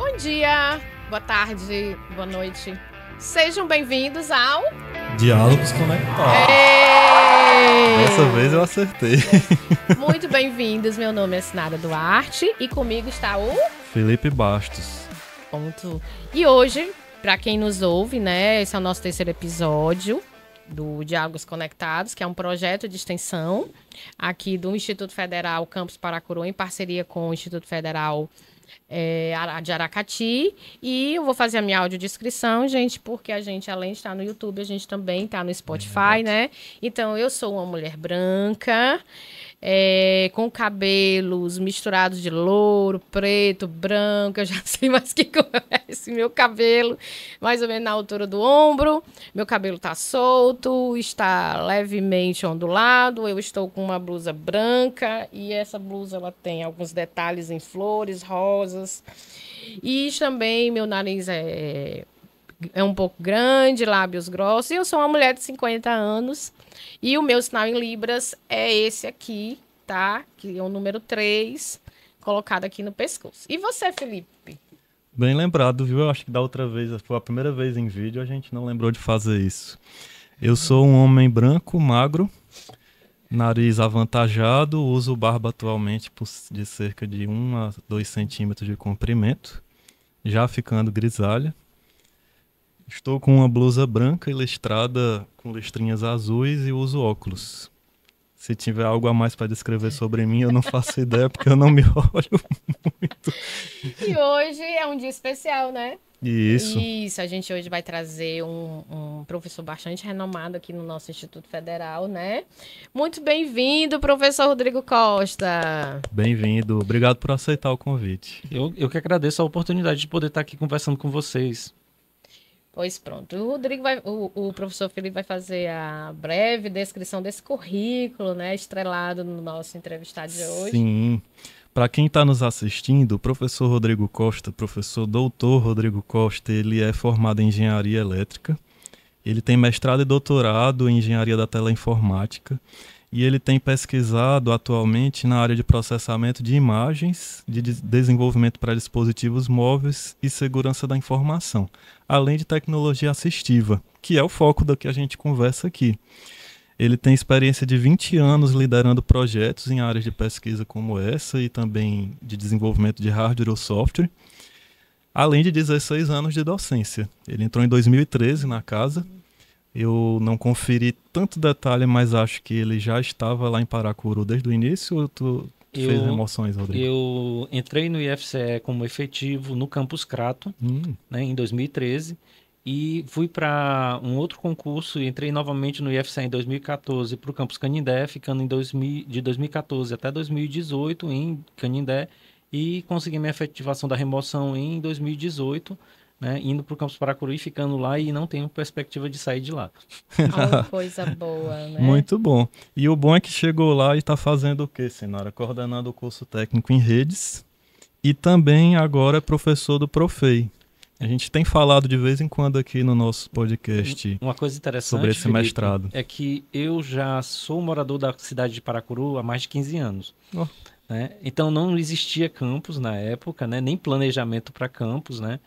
Bom dia, boa tarde, boa noite. Sejam bem-vindos ao Diálogos Conectados. Dessa vez eu acertei. Muito bem-vindos, meu nome é Sinara Duarte e comigo está o Felipe Bastos. Ponto. E hoje, para quem nos ouve, né, esse é o nosso terceiro episódio do Diálogos Conectados, que é um projeto de extensão aqui do Instituto Federal Campus Paracuru, em parceria com o Instituto Federal de Aracati. E eu vou fazer a minha audiodescrição, gente, porque a gente, além de estar no YouTube, a gente também está no Spotify, né? Então, eu sou uma mulher branca, com cabelos misturados de louro, preto, branco, eu já sei mais que é esse meu cabelo, mais ou menos na altura do ombro. Meu cabelo está solto, está levemente ondulado, eu estou com uma blusa branca e essa blusa ela tem alguns detalhes em flores, rosas. E também meu nariz é um pouco grande, lábios grossos, e eu sou uma mulher de 50 anos. E o meu sinal em Libras é esse aqui, tá? Que é o número 3, colocado aqui no pescoço. E você, Felipe? Bem lembrado, viu? Eu acho que da outra vez, foi a primeira vez em vídeo, a gente não lembrou de fazer isso. Eu sou um homem branco, magro, nariz avantajado, uso barba atualmente de cerca de 1 a 2 centímetros de comprimento, já ficando grisalha. Estou com uma blusa branca e listrada com listrinhas azuis e uso óculos. Se tiver algo a mais para descrever sobre mim, eu não faço ideia porque eu não me olho muito. E hoje é um dia especial, né? Isso. Isso, a gente hoje vai trazer um professor bastante renomado aqui no nosso Instituto Federal, né? Muito bem-vindo, professor Rodrigo Costa. Bem-vindo, obrigado por aceitar o convite. Eu que agradeço a oportunidade de poder estar aqui conversando com vocês. Pois pronto, o professor Felipe vai fazer a breve descrição desse currículo, né, estrelado no nosso entrevistado de hoje. Sim, para quem está nos assistindo, o professor Rodrigo Costa, professor doutor Rodrigo Costa, ele é formado em engenharia elétrica, ele tem mestrado e doutorado em engenharia da teleinformática, e ele tem pesquisado atualmente na área de processamento de imagens, de desenvolvimento para dispositivos móveis e segurança da informação, além de tecnologia assistiva, que é o foco da que a gente conversa aqui. Ele tem experiência de 20 anos liderando projetos em áreas de pesquisa como essa e também de desenvolvimento de hardware ou software, além de 16 anos de docência. Ele entrou em 2013 na casa. Eu não conferi tanto detalhe, mas acho que ele já estava lá em Paracuru desde o início, ou tu fez remoções, Rodrigo? Eu entrei no IFCE como efetivo no Campus Crato, né, em 2013, e fui para um outro concurso e entrei novamente no IFCE em 2014 para o Campus Canindé, ficando de 2014 até 2018 em Canindé, e consegui minha efetivação da remoção em 2018, né, indo para o Campus Paracuru e ficando lá, e não tenho perspectiva de sair de lá. Oh, coisa boa, né? Muito bom. E o bom é que chegou lá e está fazendo o quê, Sinara? Coordenando o curso técnico em redes e também agora é professor do Profei. A gente tem falado de vez em quando aqui no nosso podcast uma coisa interessante sobre esse Felipe, mestrado. É que eu já sou morador da cidade de Paracuru há mais de 15 anos. Oh. Né? Então não existia campus na época, né? Nem planejamento para campus, né?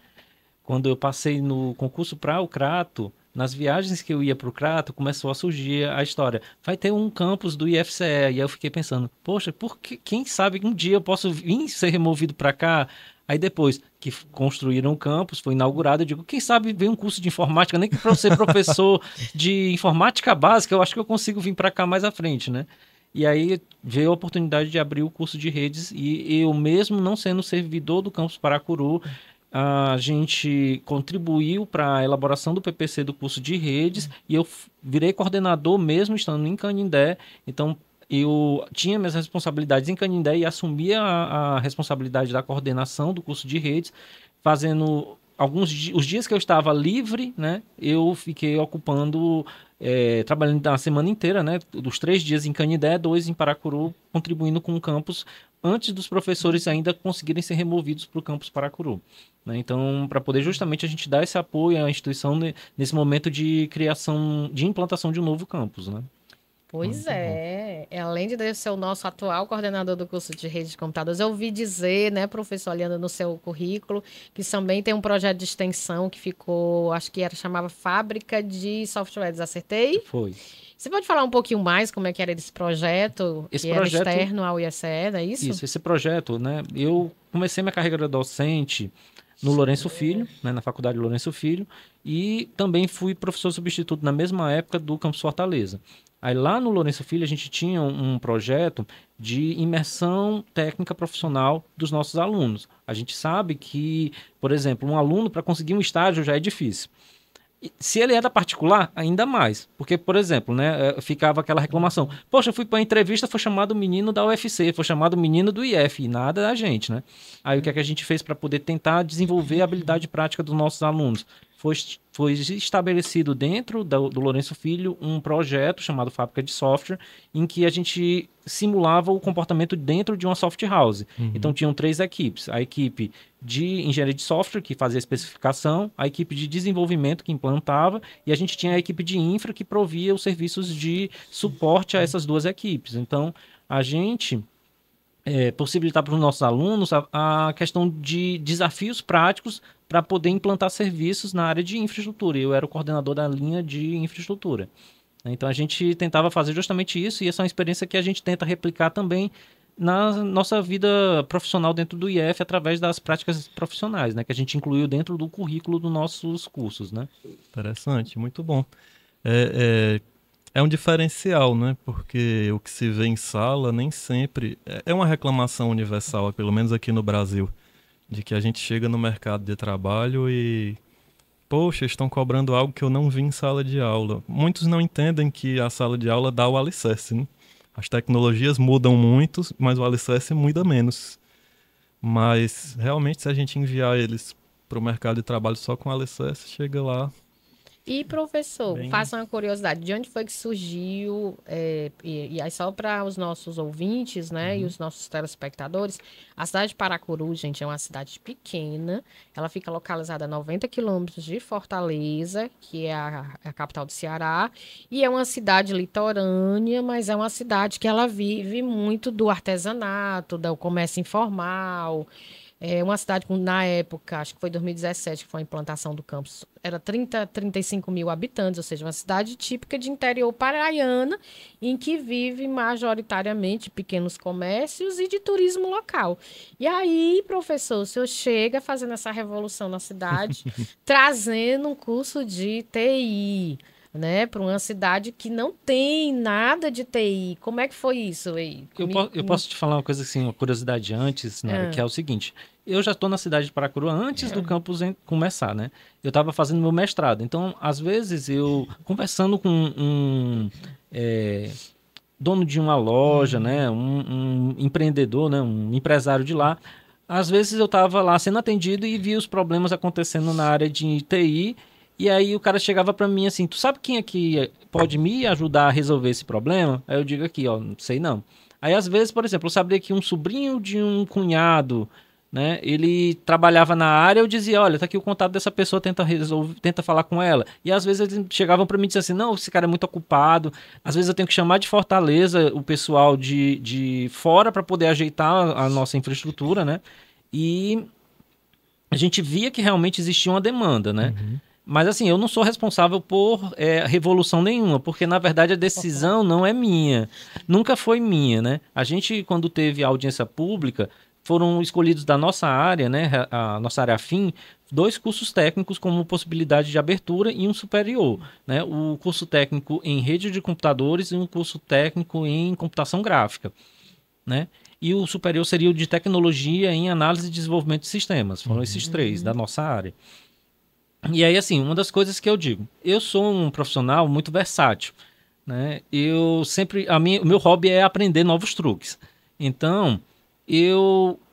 Quando eu passei no concurso para o Crato, nas viagens que eu ia para o Crato, começou a surgir a história. Vai ter um campus do IFCE. E aí eu fiquei pensando, poxa, quem sabe um dia eu posso vir ser removido para cá? Aí depois que construíram o campus, foi inaugurado, eu digo, quem sabe vem um curso de informática, nem que para eu ser professor de informática básica, eu acho que eu consigo vir para cá mais à frente, né? E aí veio a oportunidade de abrir o curso de redes e eu mesmo não sendo servidor do Campus Paracuru, a gente contribuiu para a elaboração do PPC do curso de redes e eu virei coordenador mesmo estando em Canindé. Então, eu tinha minhas responsabilidades em Canindé e assumia a responsabilidade da coordenação do curso de redes, fazendo os dias que eu estava livre, né, eu fiquei ocupando, trabalhando a semana inteira, né, dos 3 dias em Canindé, 2 em Paracuru, contribuindo com o campus, antes dos professores ainda conseguirem ser removidos para o campus Paracuru. Né? Então, para poder justamente a gente dar esse apoio à instituição nesse momento de criação, de implantação de um novo campus. Né? Pois Muito bom. Além de ser o nosso atual coordenador do curso de rede de computadores, eu ouvi dizer, né, professor, olhando no seu currículo, que também tem um projeto de extensão que ficou, acho que chamava Fábrica de Softwares, acertei? Foi. Você pode falar um pouquinho mais como é que era esse projeto, Esse que era projeto- externo ao IECE, não é isso? Isso, esse projeto, né? Eu comecei minha carreira docente no Lourenço Filho, né, na Faculdade Lourenço Filho, e também fui professor substituto na mesma época do Campus Fortaleza. Aí lá no Lourenço Filho a gente tinha um projeto de imersão técnica profissional dos nossos alunos. A gente sabe que, por exemplo, um aluno para conseguir um estágio já é difícil. Se ele é da particular, ainda mais. Porque, por exemplo, né, ficava aquela reclamação. Poxa, eu fui para a entrevista, foi chamado o menino da UFC, foi chamado o menino do IF, e nada da gente, né? Aí o que é que a gente fez para poder tentar desenvolver a habilidade prática dos nossos alunos? Foi estabelecido dentro do Lourenço Filho um projeto chamado Fábrica de Software, em que a gente simulava o comportamento dentro de uma soft house. Então tinham 3 equipes. A equipe de engenharia de software, que fazia a especificação, a equipe de desenvolvimento, que implantava, e a gente tinha a equipe de infra, que provia os serviços de suporte a essas 2 equipes. Então, a gente possibilitar para os nossos alunos a questão de desafios práticos para poder implantar serviços na área de infraestrutura. Eu era o coordenador da linha de infraestrutura. Então, a gente tentava fazer justamente isso, e essa é uma experiência que a gente tenta replicar também na nossa vida profissional dentro do IF através das práticas profissionais, né, que a gente incluiu dentro do currículo dos nossos cursos, né? Interessante, muito bom. É um diferencial, né? Porque o que se vê em sala nem sempre... É uma reclamação universal, pelo menos aqui no Brasil, de que a gente chega no mercado de trabalho e... Poxa, estão cobrando algo que eu não vi em sala de aula. Muitos não entendem que a sala de aula dá o alicerce, né? As tecnologias mudam muito, mas o alicerce muda menos. Mas, realmente, se a gente enviar eles para o mercado de trabalho só com alicerce, chega lá... E, professor, Bem... faça uma curiosidade, de onde foi que surgiu, e aí só para os nossos ouvintes, né, e os nossos telespectadores, a cidade de Paracuru, gente, é uma cidade pequena, ela fica localizada a 90 quilômetros de Fortaleza, que é a capital do Ceará, e é uma cidade litorânea, mas é uma cidade que ela vive muito do artesanato, do comércio informal. É uma cidade com, na época, acho que foi 2017, que foi a implantação do campus, era 35 mil habitantes, ou seja, uma cidade típica de interior paraiana, em que vive majoritariamente pequenos comércios e de turismo local. E aí, professor, o senhor chega fazendo essa revolução na cidade, trazendo um curso de TI, né, para uma cidade que não tem nada de TI. Como é que foi isso aí? Eu posso te falar uma coisa assim, uma curiosidade antes, Nara, que é o seguinte. Eu já estou na cidade de Paracuru antes do campus começar, né? Eu estava fazendo meu mestrado. Então, às vezes, eu conversando com dono de uma loja, né? Um empreendedor, né? Um empresário de lá. Às vezes eu estava lá sendo atendido e via os problemas acontecendo na área de TI. E aí o cara chegava para mim assim, tu sabe quem aqui pode me ajudar a resolver esse problema? Aí eu digo aqui, ó, não sei não. Aí às vezes, por exemplo, eu sabia que um sobrinho de um cunhado, né, ele trabalhava na área, eu dizia, olha, tá aqui o contato dessa pessoa, tenta falar com ela. E às vezes eles chegavam para mim e diziam assim, não, esse cara é muito ocupado. Às vezes eu tenho que chamar de Fortaleza o pessoal de fora para poder ajeitar a nossa infraestrutura, né? E a gente via que realmente existia uma demanda, né? Mas assim, eu não sou responsável por revolução nenhuma, porque na verdade a decisão não é minha, nunca foi minha, né? A gente, quando teve a audiência pública, foram escolhidos da nossa área, né, a nossa área afim, 2 cursos técnicos como possibilidade de abertura e um superior, né? O curso técnico em rede de computadores e um curso técnico em computação gráfica, né? E o superior seria o de tecnologia em análise e desenvolvimento de sistemas. Foram esses 3 da nossa área. E aí, assim, uma das coisas que eu digo, eu sou um profissional muito versátil, né? Eu sempre, o meu hobby é aprender novos truques. Então,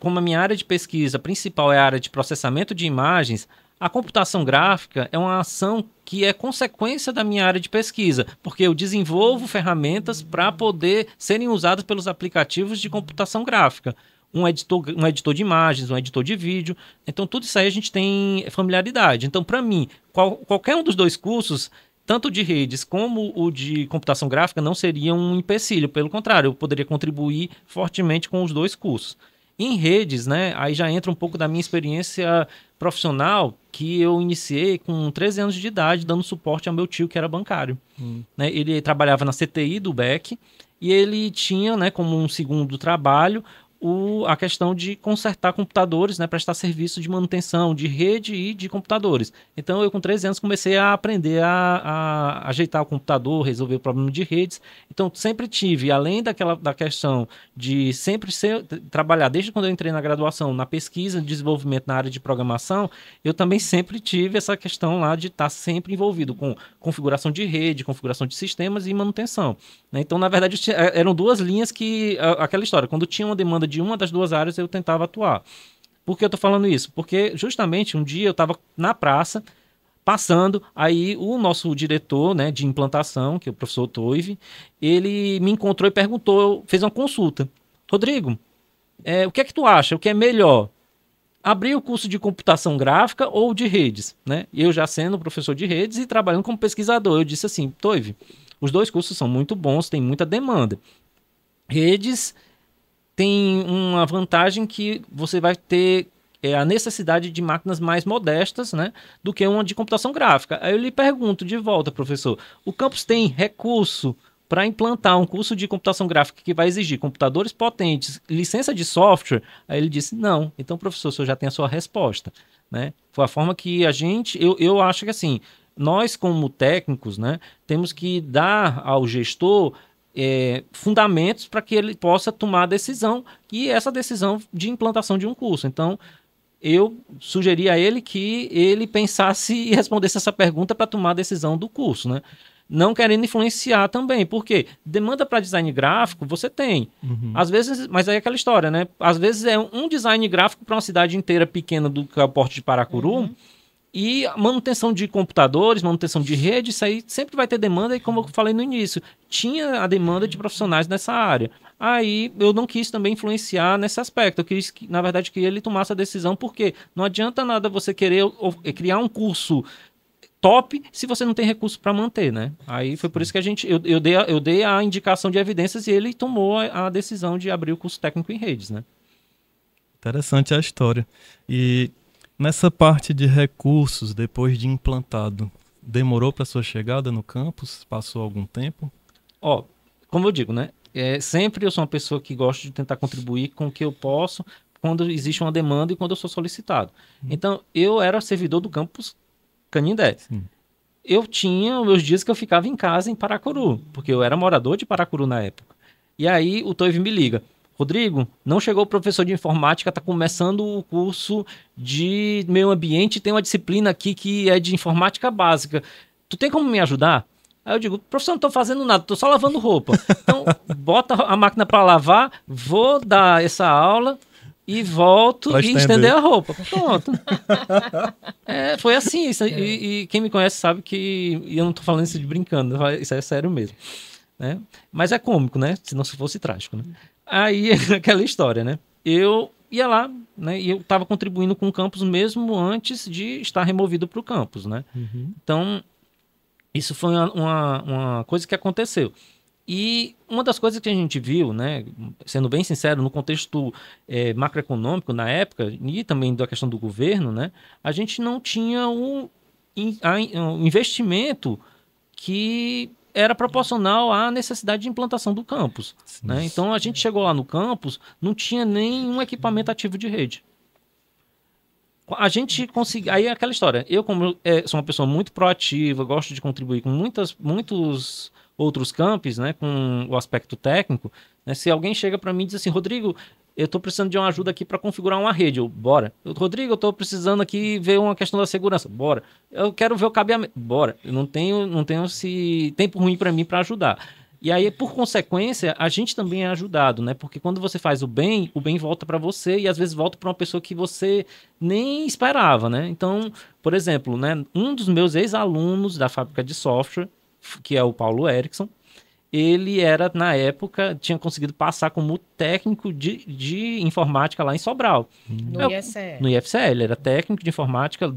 como a minha área de pesquisa principal é a área de processamento de imagens, a computação gráfica é uma ação que é consequência da minha área de pesquisa, porque eu desenvolvo ferramentas para poder serem usadas pelos aplicativos de computação gráfica. Um editor de imagens, um editor de vídeo. Então, tudo isso aí a gente tem familiaridade. Então, para mim, qualquer um dos 2 cursos tanto de redes como o de computação gráfica não seria um empecilho, pelo contrário, eu poderia contribuir fortemente com os dois cursos. Em redes, né, aí já entra um pouco da minha experiência profissional, que eu iniciei com 13 anos de idade, dando suporte ao meu tio, que era bancário. Né, ele trabalhava na CTI do BEC, e ele tinha, né, como um segundo trabalho, a questão de consertar computadores, né, prestar serviço de manutenção de rede e de computadores. Então, eu com 13 anos comecei a aprender a ajeitar o computador, resolver o problema de redes. Então, sempre tive, além da questão de sempre trabalhar, desde quando eu entrei na graduação, na pesquisa e desenvolvimento na área de programação, eu também sempre tive essa questão lá de estar sempre envolvido com configuração de rede, configuração de sistemas e manutenção. Né? Então, na verdade, eram duas linhas que, aquela história, quando tinha uma demanda de uma das duas áreas, eu tentava atuar. Por que eu estou falando isso? Porque justamente um dia eu estava na praça, passando, aí o nosso diretor, né, de implantação, que é o professor Toive, ele me encontrou e perguntou, fez uma consulta. Rodrigo, o que é que tu acha? O que é melhor? Abrir o curso de computação gráfica ou de redes? Né? Eu já sendo professor de redes e trabalhando como pesquisador, eu disse assim, Toive, os dois cursos são muito bons, tem muita demanda. Redes tem uma vantagem que você vai ter a necessidade de máquinas mais modestas, né, do que uma de computação gráfica. Aí eu lhe pergunto de volta, professor, o campus tem recurso para implantar um curso de computação gráfica que vai exigir computadores potentes, licença de software? Aí ele disse, não. Então, professor, o senhor já tem a sua resposta. Né? Foi a forma que a gente... Eu acho que assim, nós como técnicos, né, temos que dar ao gestor fundamentos para que ele possa tomar a decisão, e essa decisão de implantação de um curso. Então, eu sugeri a ele que ele pensasse e respondesse essa pergunta para tomar a decisão do curso, né? Não querendo influenciar também, porque demanda para design gráfico você tem. Às vezes, mas aí é aquela história, né? Às vezes é um design gráfico para uma cidade inteira pequena do Porto de Paracuru, e manutenção de computadores, manutenção de rede, isso aí sempre vai ter demanda, e como eu falei no início, tinha a demanda de profissionais nessa área. Aí eu não quis também influenciar nesse aspecto, eu quis, na verdade, que ele tomasse a decisão, porque não adianta nada você querer criar um curso top se você não tem recurso para manter, né? Aí foi por isso que eu dei a indicação de evidências e ele tomou a decisão de abrir o curso técnico em redes, né? Interessante a história. E nessa parte de recursos, depois de implantado, demorou para sua chegada no campus? Passou algum tempo? Como eu digo, né? Sempre eu sou uma pessoa que gosta de tentar contribuir com o que eu posso quando existe uma demanda e quando eu sou solicitado. Então, eu era servidor do campus Canindé. Eu tinha meus dias que eu ficava em casa em Paracuru, porque eu era morador de Paracuru na época. E aí o Toive me liga. Rodrigo, não chegou o professor de informática, está começando o curso de meio ambiente, tem uma disciplina aqui que é de informática básica. Tu tem como me ajudar? Aí eu digo, professor, não estou fazendo nada, estou só lavando roupa. Então, bota a máquina para lavar, vou dar essa aula e volto e estender a roupa. Pronto. Foi assim. Isso, e quem me conhece sabe que eu não estou falando isso de brincando, isso é sério mesmo. Né? Mas é cômico, né? Se não fosse trágico, né? Aí, aquela história, né? Eu ia lá, né? E eu estava contribuindo com o campus mesmo antes de estar removido para o campus, né? Então, isso foi uma coisa que aconteceu. E uma das coisas que a gente viu, né, sendo bem sincero, no contexto macroeconômico na época, e também da questão do governo, né, a gente não tinha um investimento que era proporcional à necessidade de implantação do campus. Né? Então, a gente chegou lá no campus, não tinha nenhum equipamento ativo de rede. A gente conseguiu... Aí é aquela história. Eu, como sou uma pessoa muito proativa, gosto de contribuir com muitos outros campos, né, com o aspecto técnico, né, se alguém chega para mim e diz assim, Rodrigo, eu estou precisando de uma ajuda aqui para configurar uma rede. Bora. Rodrigo, eu estou precisando aqui ver uma questão da segurança. Bora. Eu quero ver o cabeamento. Bora. Eu não tenho esse tempo ruim para mim para ajudar. E aí, por consequência, a gente também é ajudado, né? Porque quando você faz o bem volta para você e às vezes volta para uma pessoa que você nem esperava, né? Então, por exemplo, né, um dos meus ex-alunos da fábrica de software, que é o Paulo Erickson, ele era, na época, tinha conseguido passar como técnico de informática lá em Sobral. No IFCL. No IFCL, ele era técnico de informática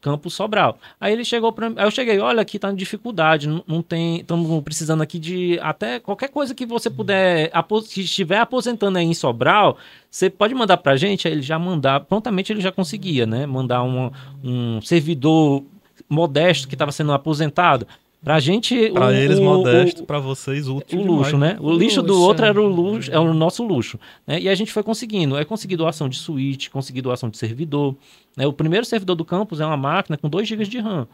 Campus Sobral. Aí ele chegou para mim, aí eu cheguei, olha, aqui tá em dificuldade, não tem, estamos precisando aqui de até qualquer coisa que você puder, que estiver aposentando aí em Sobral, você pode mandar pra gente. Aí ele já mandava, prontamente ele já conseguia, né, mandar um servidor modesto que estava sendo aposentado. Pra gente, para eles modesto, para vocês útil o luxo, demais, né? O lixo do outro era o luxo, é o nosso luxo, né? E a gente foi conseguindo. Aí consegui doação de suíte, consegui doação de servidor, né? O primeiro servidor do campus é uma máquina com 2 GB de RAM,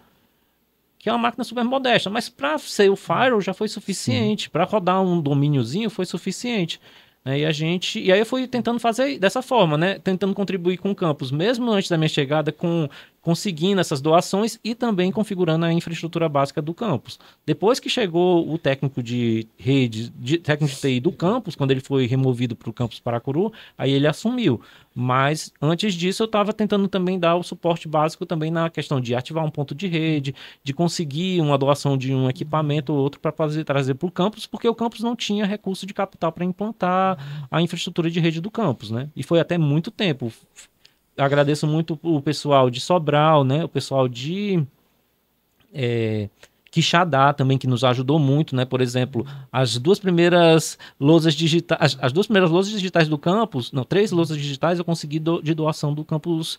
que é uma máquina super modesta, mas para ser o Firewall já foi suficiente, para rodar um domíniozinho foi suficiente. Né? E aí eu fui tentando fazer dessa forma, né? Tentando contribuir com o campus, mesmo antes da minha chegada, conseguindo essas doações e também configurando a infraestrutura básica do campus. Depois que chegou o técnico de rede, técnico de TI do campus, quando ele foi removido para o campus Paracuru, aí ele assumiu. Mas antes disso eu estava tentando também dar o suporte básico também na questão de ativar um ponto de rede, de conseguir uma doação de um equipamento ou outro para trazer para o campus, porque o campus não tinha recurso de capital para implantar a infraestrutura de rede do campus, né? E foi até muito tempo. Agradeço muito o pessoal de Sobral, né? O pessoal de Quixadá também, que nos ajudou muito, né? Por exemplo, as 2 primeiras lousas digitais, as 2 primeiras lousas digitais do campus, não, 3 lousas digitais eu consegui de doação do campus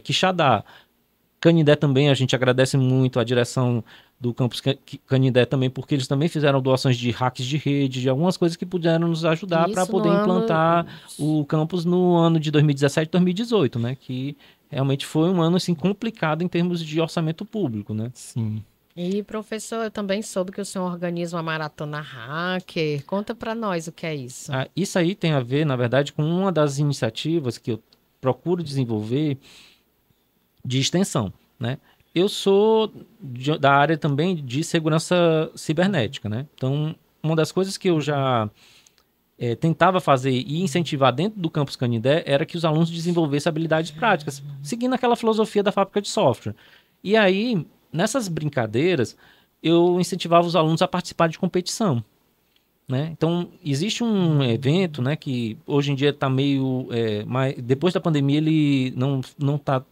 Quixadá. Canindé também, a gente agradece muito a direção do campus Canindé também, porque eles também fizeram doações de hacks de rede, de algumas coisas que puderam nos ajudar para poder implantar o campus no ano de 2017 e 2018, né? Que realmente foi um ano assim, complicado em termos de orçamento público, né? Sim. E, professor, eu também soube que o senhor organiza uma maratona hacker. Conta para nós o que é isso. Isso aí tem a ver, na verdade, com uma das iniciativas que eu procuro desenvolver de extensão, né? Eu sou da área também de segurança cibernética, né? Então, uma das coisas que eu já tentava fazer e incentivar dentro do campus Canindé era que os alunos desenvolvessem habilidades práticas, seguindo aquela filosofia da fábrica de software. E aí, nessas brincadeiras, eu incentivava os alunos a participar de competição, né? Então, existe um evento, né, que hoje em dia está meio... depois da pandemia, ele não está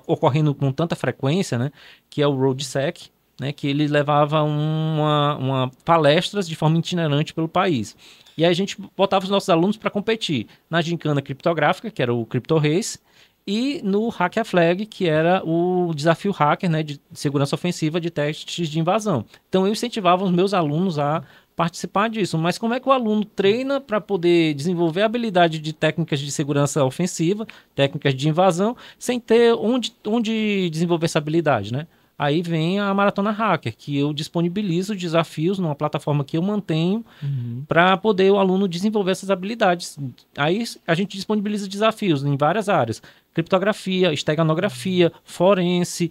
ocorrendo com tanta frequência, né, que é o RoadSec, né, que ele levava uma palestras de forma itinerante pelo país. E aí a gente botava os nossos alunos para competir na gincana criptográfica, que era o Crypto Race, e no Hack a Flag, que era o desafio hacker, né, de segurança ofensiva de testes de invasão. Então eu incentivava os meus alunos a participar disso. Mas como é que o aluno treina para poder desenvolver a habilidade de técnicas de segurança ofensiva, técnicas de invasão, sem ter onde desenvolver essa habilidade, né? Aí vem a Maratona Hacker, que eu disponibilizo desafios numa plataforma que eu mantenho para poder o aluno desenvolver essas habilidades. Aí a gente disponibiliza desafios em várias áreas: criptografia, esteganografia, forense,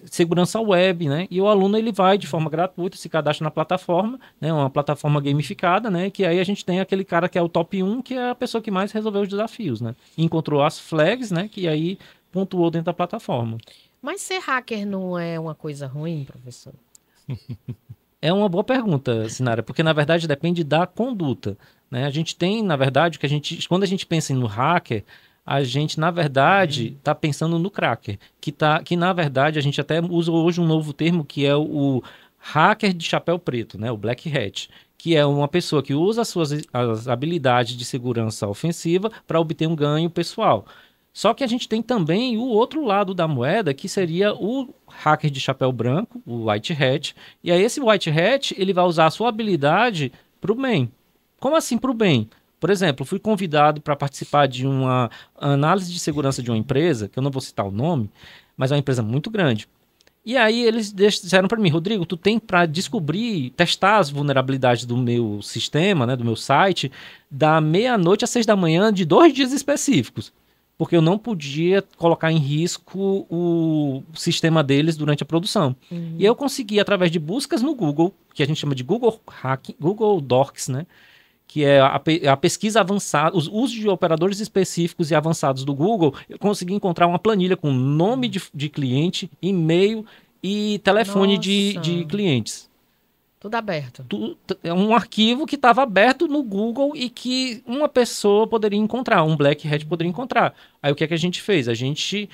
segurança web, né? E o aluno ele vai de forma gratuita, se cadastra na plataforma, né? Uma plataforma gamificada, né? Que aí a gente tem aquele cara que é o top 1, que é a pessoa que mais resolveu os desafios, né? Encontrou as flags, né? Que aí pontuou dentro da plataforma. Mas ser hacker não é uma coisa ruim, professor? É uma boa pergunta, Sinara, porque na verdade depende da conduta, né? A gente tem, na verdade, quando a gente pensa no hacker, a gente, na verdade, está pensando no cracker, que na verdade a gente até usa hoje um novo termo, que é o hacker de chapéu preto, né? O Black Hat, que é uma pessoa que usa as habilidades de segurança ofensiva para obter um ganho pessoal. Só que a gente tem também o outro lado da moeda, que seria o hacker de chapéu branco, o White Hat. E aí esse White Hat, ele vai usar a sua habilidade para o bem. Como assim para o bem? Por exemplo, fui convidado para participar de uma análise de segurança de uma empresa, que eu não vou citar o nome, mas é uma empresa muito grande. E aí eles disseram para mim: Rodrigo, tu tem para testar as vulnerabilidades do meu sistema, né, do meu site, da meia-noite às 6 da manhã de 2 dias específicos. Porque eu não podia colocar em risco o sistema deles durante a produção. E eu consegui, através de buscas no Google, que a gente chama de Google Hacking, Google Docs, né? Que é a pesquisa avançada, os usos de operadores específicos e avançados do Google, eu consegui encontrar uma planilha com nome de cliente, e-mail e telefone de clientes. Tudo aberto. É um arquivo que estava aberto no Google e que uma pessoa poderia encontrar, um Black Hat poderia encontrar. Aí o que é que a gente fez? A gente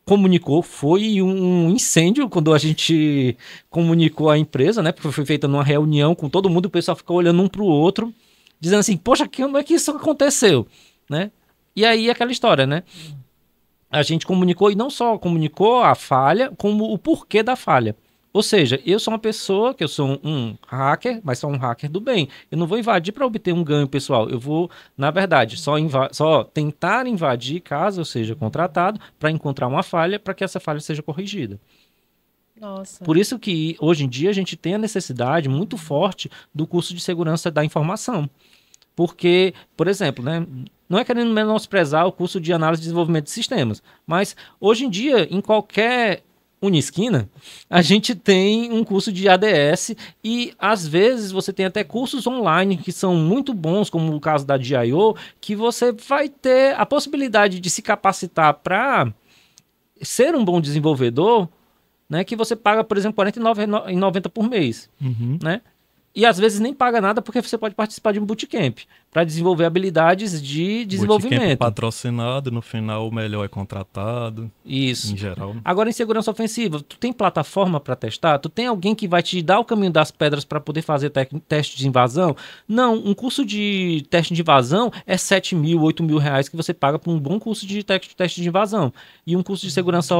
comunicou, foi um incêndio quando a gente comunicou a empresa, né? Porque foi feita numa reunião com todo mundo, o pessoal ficou olhando um para o outro, dizendo assim, poxa, como é que isso aconteceu, né? E aí aquela história, né? A gente comunicou, e não só comunicou a falha, como o porquê da falha. Ou seja, eu sou uma pessoa, que eu sou um hacker, mas sou um hacker do bem. Eu não vou invadir para obter um ganho pessoal. Eu vou, na verdade, só tentar invadir caso eu seja contratado para encontrar uma falha, para que essa falha seja corrigida. Nossa. Por isso que, hoje em dia, a gente tem a necessidade muito forte do curso de segurança da informação. Porque, por exemplo, né, não é querendo menosprezar o curso de análise e desenvolvimento de sistemas, mas hoje em dia, em qualquer Unisquina, a gente tem um curso de ADS e, às vezes, você tem até cursos online que são muito bons, como o caso da DIO, que você vai ter a possibilidade de se capacitar para ser um bom desenvolvedor, né, que você paga, por exemplo, R$ 49,90 por mês, né? E às vezes nem paga nada porque você pode participar de um bootcamp para desenvolver habilidades de desenvolvimento. Bootcamp patrocinado, no final o melhor é contratado. Isso. Em geral. Agora, em segurança ofensiva, tu tem plataforma para testar? Tu tem alguém que vai te dar o caminho das pedras para poder fazer teste de invasão? Não, um curso de teste de invasão é 7 mil, 8 mil reais que você paga por um bom curso de teste de invasão. E um curso de segurança,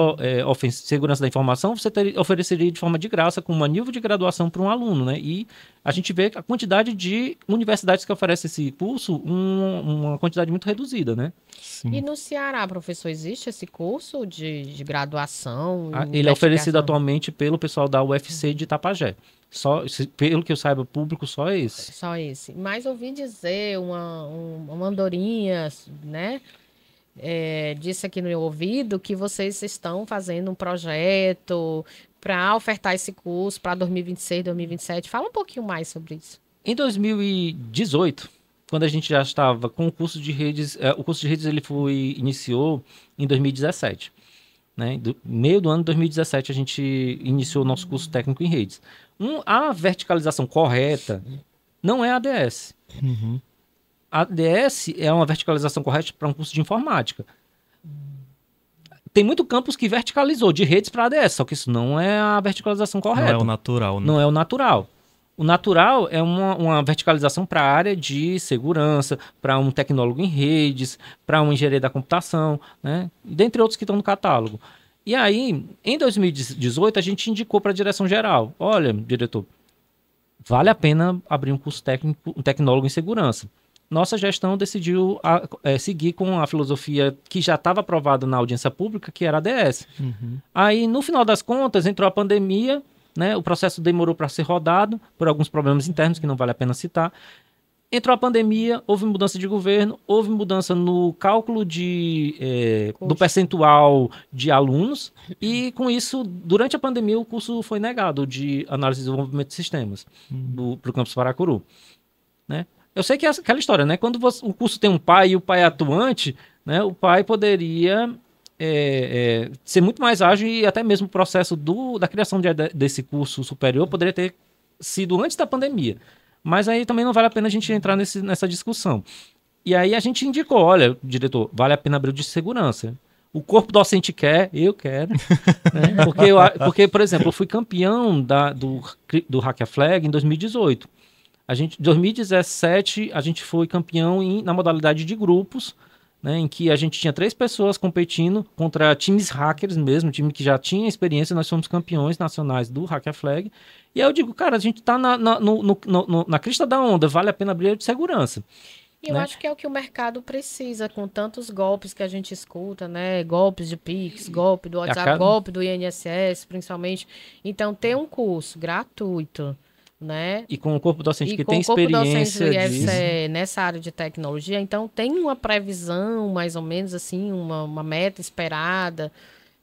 segurança da informação você ofereceria de forma de graça, com um nível de graduação para um aluno, né? E a gente vê a quantidade de universidades que oferecem esse curso, uma quantidade muito reduzida, né? Sim. E no Ceará, professor, existe esse curso de graduação? Ele é oferecido atualmente pelo pessoal da UFC de Itapajé. Pelo que eu saiba, público só é esse. Só esse. Mas ouvi dizer, uma andorinha, né? Disse aqui no meu ouvido que vocês estão fazendo um projeto para ofertar esse curso para 2026, 2027. Fala um pouquinho mais sobre isso. Em 2018, quando a gente já estava com o curso de redes, o curso de redes ele iniciou em 2017. Né? Meio do ano de 2017 a gente iniciou o nosso curso técnico em redes. A verticalização correta não é a ADS. A ADS é uma verticalização correta para um curso de informática. Tem muito campus que verticalizou de redes para ADS, só que isso não é a verticalização correta. Não é o natural, né? Não é o natural. O natural é uma verticalização para a área de segurança, para um tecnólogo em redes, para um engenheiro da computação, né? Dentre outros que estão no catálogo. E aí, em 2018, a gente indicou para a direção geral: olha, diretor, vale a pena abrir um curso técnico, um tecnólogo em segurança. Nossa gestão decidiu seguir com a filosofia que já estava aprovada na audiência pública, que era a ADS. Aí, no final das contas, entrou a pandemia, né? O processo demorou para ser rodado por alguns problemas internos que não vale a pena citar. Entrou a pandemia, houve mudança de governo, houve mudança no cálculo do percentual de alunos e, com isso, durante a pandemia, o curso foi negado de análise e desenvolvimento de sistemas para o campus Paracuru, né? Eu sei que é aquela história, né? Quando o curso tem um pai e o pai é atuante, né? O pai poderia ser muito mais ágil e até mesmo o processo da criação desse curso superior poderia ter sido antes da pandemia. Mas aí também não vale a pena a gente entrar nessa discussão. E aí a gente indicou: olha, diretor, vale a pena abrir o de segurança. O corpo docente quer, eu quero. Né? Porque, por exemplo, eu fui campeão do Hack a Flag em 2018. Em 2017, a gente foi campeão na modalidade de grupos, né, em que a gente tinha 3 pessoas competindo contra times hackers mesmo, time que já tinha experiência. Nós fomos campeões nacionais do Hack a Flag. E aí eu digo, cara, a gente tá na crista da onda, vale a pena abrir de segurança. E eu acho que é o que o mercado precisa, com tantos golpes que a gente escuta, né? Golpes de Pix, golpe do WhatsApp, golpe do INSS, principalmente. Então, ter um curso gratuito, né? E com o corpo docente que tem experiência disso. Nessa área de tecnologia, então tem uma previsão, mais ou menos assim, uma meta esperada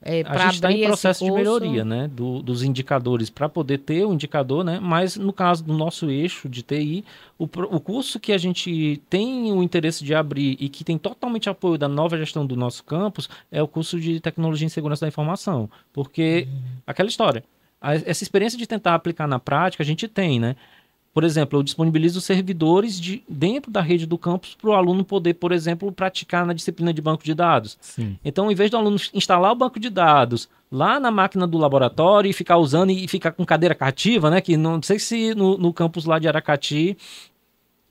para abrir esse curso. A gente está em processo de melhoria, né? Dos indicadores, para poder ter o indicador, né? Mas no caso do nosso eixo de TI, o curso que a gente tem o interesse de abrir e que tem totalmente apoio da nova gestão do nosso campus é o curso de Tecnologia em Segurança da Informação. Porque aquela história, essa experiência de tentar aplicar na prática, a gente tem, né? Por exemplo, eu disponibilizo servidores dentro da rede do campus para o aluno poder, por exemplo, praticar na disciplina de banco de dados. Sim. Então, em vez do aluno instalar o banco de dados lá na máquina do laboratório e ficar usando e ficar com cadeira cativa, né? Que não sei se no campus lá de Aracati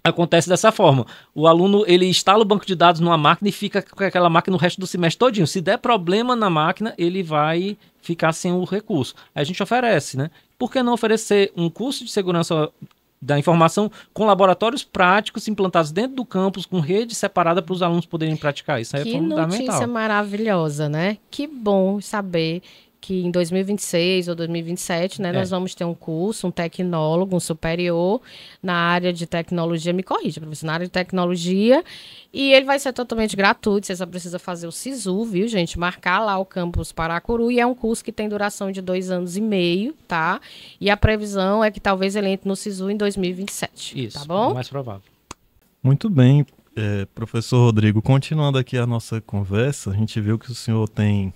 acontece dessa forma. O aluno, ele instala o banco de dados numa máquina e fica com aquela máquina o resto do semestre todinho. Se der problema na máquina, ele vai ficar sem o recurso. Aí a gente oferece, né? Por que não oferecer um curso de segurança da informação com laboratórios práticos implantados dentro do campus, com rede separada para os alunos poderem praticar? Isso é fundamental. Que notícia maravilhosa, né? Que bom saber que em 2026 ou 2027, né, nós vamos ter um curso, um tecnólogo, um superior na área de tecnologia, me corrija, professor, na área de tecnologia, e ele vai ser totalmente gratuito, você só precisa fazer o SISU, viu, gente? Marcar lá o campus Paracuru, e é um curso que tem duração de 2 anos e meio, tá? E a previsão é que talvez ele entre no SISU em 2027, Isso, tá bom? É mais provável. Muito bem, professor Rodrigo, continuando aqui a nossa conversa, a gente viu que o senhor tem...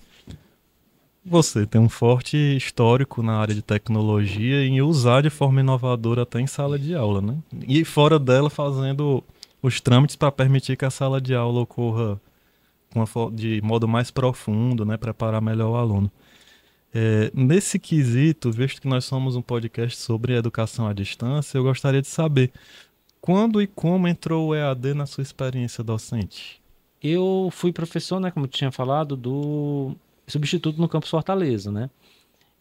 Você tem um forte histórico na área de tecnologia e usar de forma inovadora até em sala de aula, né? E fora dela fazendo os trâmites para permitir que a sala de aula ocorra de modo mais profundo, né? Preparar melhor o aluno. Nesse quesito, visto que nós somos um podcast sobre educação à distância, eu gostaria de saber quando e como entrou o EAD na sua experiência docente? Eu fui professor, né? Como eu tinha falado, do substituto no campus Fortaleza, né?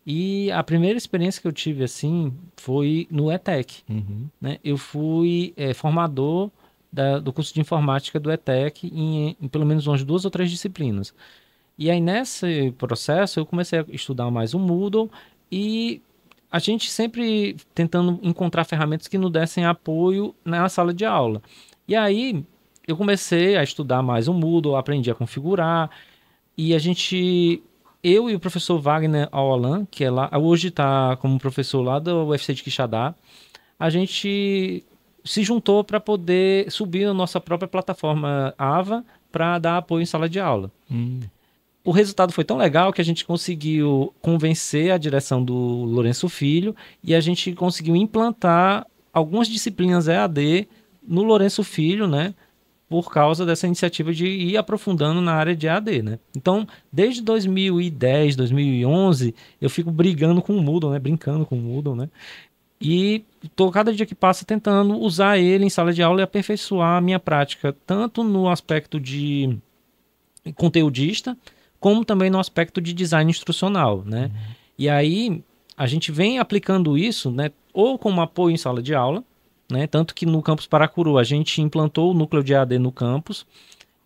E a primeira experiência que eu tive, assim, foi no ETEC, né? Eu fui formador do curso de informática do ETEC em pelo menos umas 2 ou 3 disciplinas. E aí, nesse processo, eu comecei a estudar mais o Moodle e a gente sempre tentando encontrar ferramentas que nos dessem apoio na sala de aula. E aí, eu comecei a estudar mais o Moodle, aprendi a configurar. E eu e o professor Wagner Aolan, que é lá, hoje está como professor lá do UFC de Quixadá, a gente se juntou para poder subir a nossa própria plataforma AVA para dar apoio em sala de aula. O resultado foi tão legal que a gente conseguiu convencer a direção do Lourenço Filho e a gente conseguiu implantar algumas disciplinas EAD no Lourenço Filho, né? Por causa dessa iniciativa de ir aprofundando na área de EAD, né? Então, desde 2010, 2011, eu fico brigando com o Moodle, né? Brincando com o Moodle, né? E estou cada dia que passa tentando usar ele em sala de aula e aperfeiçoar a minha prática, tanto no aspecto de conteudista, como também no aspecto de design instrucional, né? E aí, a gente vem aplicando isso, né? Ou como apoio em sala de aula, né? Tanto que no campus Paracuru a gente implantou o núcleo de EAD no campus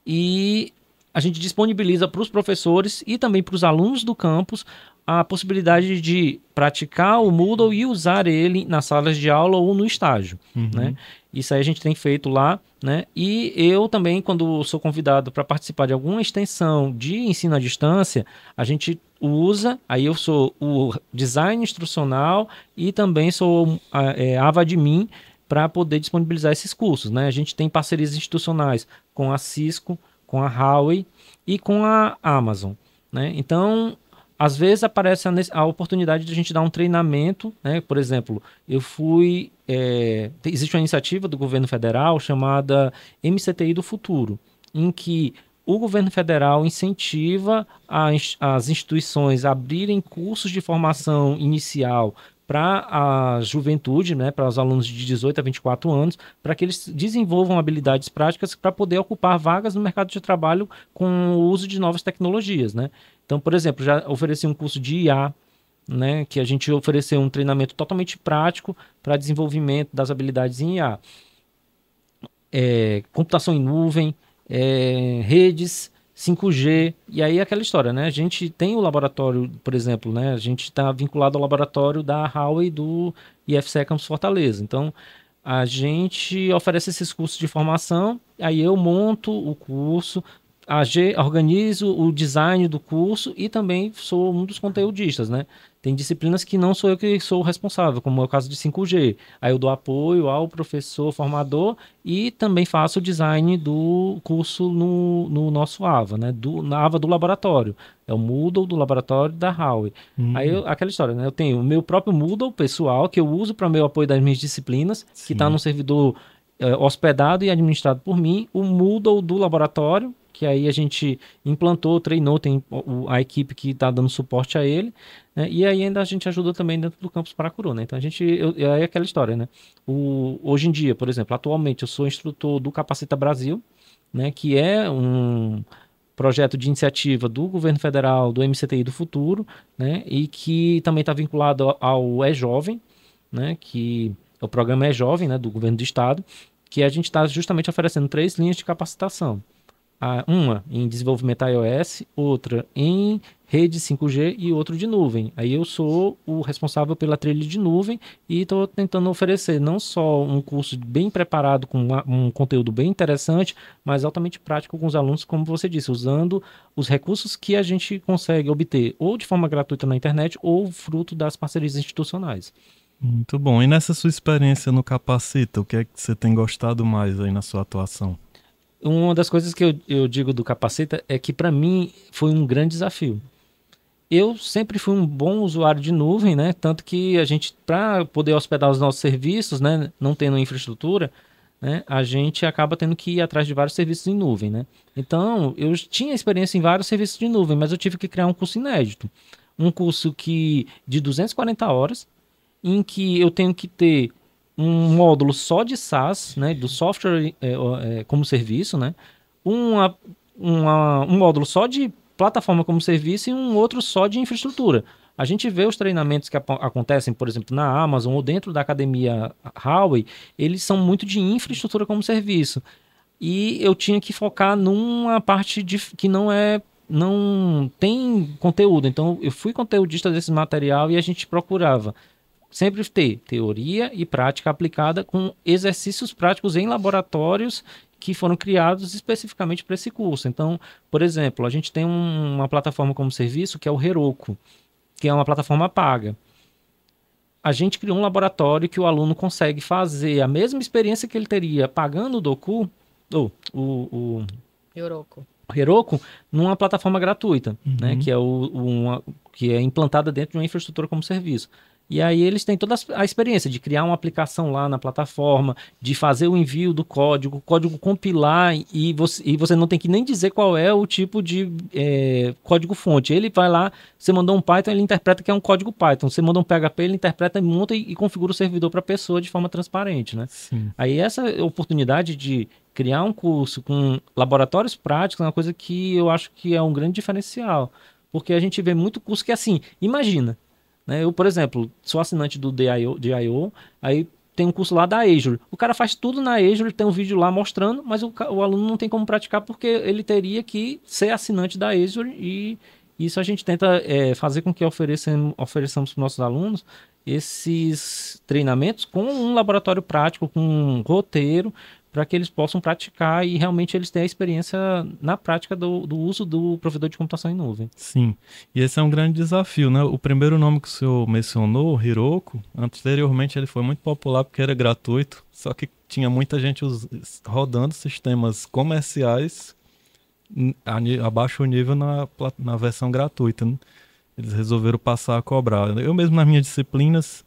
e a gente disponibiliza para os professores e também para os alunos do campus a possibilidade de praticar o Moodle e usar ele nas salas de aula ou no estágio, né? Isso aí a gente tem feito lá, né? E eu também, quando sou convidado para participar de alguma extensão de ensino à distância, a gente usa, aí eu sou o design instrucional e também sou AVAdmin para poder disponibilizar esses cursos, né? A gente tem parcerias institucionais com a Cisco, com a Huawei e com a Amazon, né? Então, às vezes aparece a oportunidade de a gente dar um treinamento, né? Por exemplo, existe uma iniciativa do governo federal chamada MCTI do Futuro, em que o governo federal incentiva as instituições a abrirem cursos de formação inicial para a juventude, né, para os alunos de 18 a 24 anos, para que eles desenvolvam habilidades práticas para poder ocupar vagas no mercado de trabalho com o uso de novas tecnologias, né? Então, por exemplo, já ofereci um curso de IA, né, que a gente ofereceu um treinamento totalmente prático para desenvolvimento das habilidades em IA. Computação em nuvem, redes, 5G, e aí aquela história, né? A gente tem o laboratório, por exemplo, né? A gente está vinculado ao laboratório da Huawei do IFCE Campus Fortaleza. Então, a gente oferece esses cursos de formação, aí eu monto o curso, organizo o design do curso e também sou um dos conteudistas, né? Tem disciplinas que não sou eu que sou o responsável, como é o caso de 5G. Aí eu dou apoio ao professor formador e também faço o design do curso no nosso AVA, né? Na AVA do laboratório. É o Moodle do laboratório da Huawei. Aí aquela história, né? Eu tenho o meu próprio Moodle pessoal, que eu uso para meu apoio das minhas disciplinas, que está no servidor hospedado e administrado por mim. O Moodle do laboratório, que aí a gente implantou, treinou, tem a equipe que está dando suporte a ele, né? E aí ainda a gente ajuda também dentro do campus Paracuru, né? Então é aquela história, né? Hoje em dia, por exemplo, atualmente eu sou instrutor do Capacita Brasil, né? Que é um projeto de iniciativa do governo federal, do MCTI do Futuro, né? E que também está vinculado ao E-Jovem, né? Que é o programa E-Jovem, né? Do governo do estado, que a gente está justamente oferecendo 3 linhas de capacitação. Uma em desenvolvimento iOS, outra em rede 5G e outra de nuvem. Aí eu sou o responsável pela trilha de nuvem e estou tentando oferecer não só um curso bem preparado com um conteúdo bem interessante, mas altamente prático com os alunos, como você disse, usando os recursos que a gente consegue obter ou de forma gratuita na internet ou fruto das parcerias institucionais. Muito bom. E nessa sua experiência no Capacita, o que é que você tem gostado mais aí na sua atuação? Uma das coisas que eu digo do Capacita é que para mim foi um grande desafio. Eu sempre fui um bom usuário de nuvem, né? Tanto que a gente, para poder hospedar os nossos serviços, né, não tendo infraestrutura, né, a gente acaba tendo que ir atrás de vários serviços em nuvem, né? Então, eu tinha experiência em vários serviços de nuvem, mas eu tive que criar um curso inédito. Um curso de 240 horas, em que eu tenho que ter um módulo só de SaaS, né, do software como serviço, né, um módulo só de plataforma como serviço e um outro só de infraestrutura. A gente vê os treinamentos que acontecem, por exemplo, na Amazon ou dentro da academia Huawei, eles são muito de infraestrutura como serviço. E eu tinha que focar numa parte que não tem conteúdo. Então, eu fui conteudista desse material e a gente procurava sempre ter teoria e prática aplicada com exercícios práticos em laboratórios que foram criados especificamente para esse curso. Então, por exemplo, a gente tem uma plataforma como serviço que é o Heroku, que é uma plataforma paga. A gente criou um laboratório que o aluno consegue fazer a mesma experiência que ele teria pagando o Doku, ou o Heroku, numa plataforma gratuita, né, que é implantada dentro de uma infraestrutura como serviço. E aí eles têm toda a experiência de criar uma aplicação lá na plataforma, de fazer o envio do código, o código compilar e você não tem que nem dizer qual é o tipo de código-fonte. Ele vai lá, você mandou um Python, ele interpreta que é um código Python. Você mandou um PHP, ele interpreta, monta e configura o servidor para a pessoa de forma transparente, né? Sim. Aí essa oportunidade de criar um curso com laboratórios práticos é uma coisa que eu acho que é um grande diferencial. Porque a gente vê muito curso que é assim, imagina, né? Eu, por exemplo, sou assinante do DIO, aí tem um curso lá da Azure. O cara faz tudo na Azure, tem um vídeo lá mostrando, mas o aluno não tem como praticar porque ele teria que ser assinante da Azure e isso a gente tenta fazer com que ofereçamos para os nossos alunos esses treinamentos com um laboratório prático, com um roteiro, para que eles possam praticar e realmente eles tenham a experiência na prática do uso do provedor de computação em nuvem. Sim, e esse é um grande desafio, né? O primeiro nome que o senhor mencionou, Heroku, anteriormente ele foi muito popular porque era gratuito, só que tinha muita gente rodando sistemas comerciais a baixo nível na versão gratuita, né? Eles resolveram passar a cobrar. Eu mesmo nas minhas disciplinas,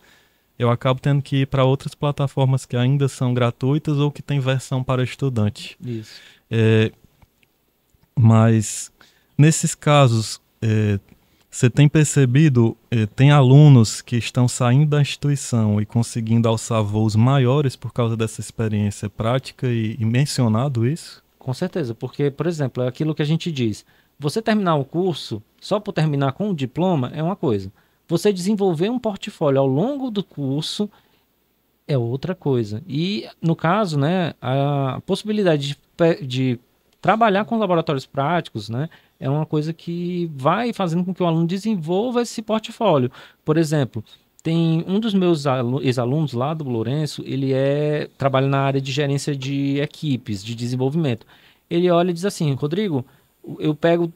eu acabo tendo que ir para outras plataformas que ainda são gratuitas ou que tem versão para estudante. Isso. Mas, nesses casos, você tem percebido, tem alunos que estão saindo da instituição e conseguindo alçar voos maiores por causa dessa experiência prática e mencionado isso? Com certeza, porque, por exemplo, é aquilo que a gente diz. Você terminar o curso, só por terminar com um diploma, é uma coisa. Você desenvolver um portfólio ao longo do curso é outra coisa. E, no caso, né, a possibilidade de trabalhar com laboratórios práticos, né, é uma coisa que vai fazendo com que o aluno desenvolva esse portfólio. Por exemplo, tem um dos meus ex-alunos lá do Lourenço, ele trabalha na área de gerência de equipes, de desenvolvimento. Ele olha e diz assim, Rodrigo, eu pego